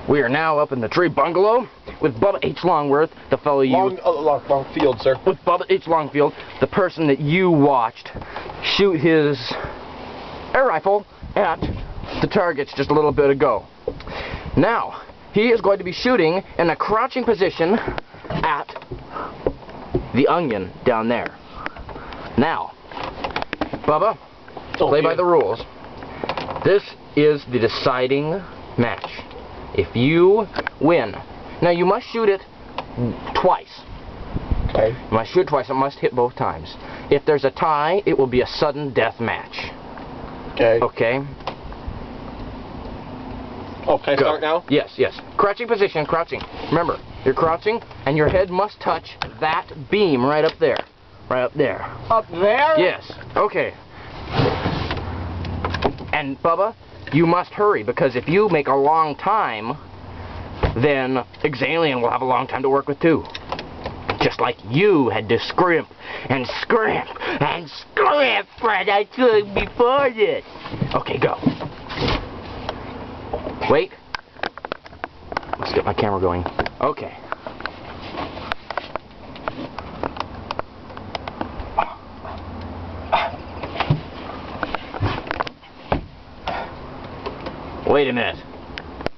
We are now up in the tree bungalow with Bubba H. Longworth, the fellow you... Longfielde, sir. With Bubba H. Longfielde, the person that you watched shoot his air rifle at the targets just a little bit ago. Now, he is going to be shooting in a crouching position at the onion down there. Now, Bubba, play by the rules. This is the deciding match. If you win, now you must shoot it twice. Okay. You must shoot twice. It must hit both times. If there's a tie, it will be a sudden death match. Okay. Okay. Okay, Go. start now? Yes, yes. Crouching position, crouching. Remember, you're crouching, and your head must touch that beam right up there. Right up there. Up there? Yes. Okay. And, Bubba, you must hurry, because if you make a long time, then Exalien will have a long time to work with, too. Just like you had to scrimp and scrimp and scrimp for that thing before this. Okay, go. Wait. Let's get my camera going. Okay. Wait a minute.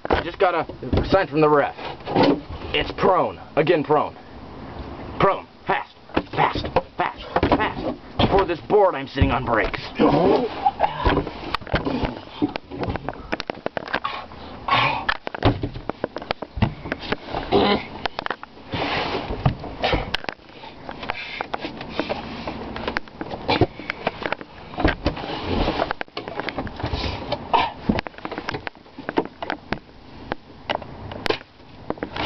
I just got a sign from the ref. It's prone. Again, prone. Prone. Fast. Fast. Fast. Fast. Before this board I'm sitting on breaks.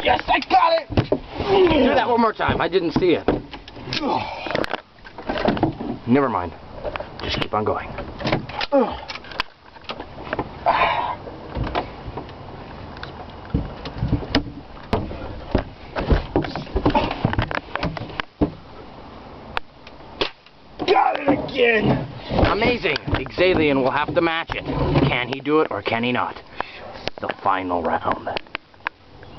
Yes, I got it! Do that one more time. I didn't see it. Never mind. Just keep on going. Got it again! Amazing. Exalien will have to match it. Can he do it or can he not? The final round.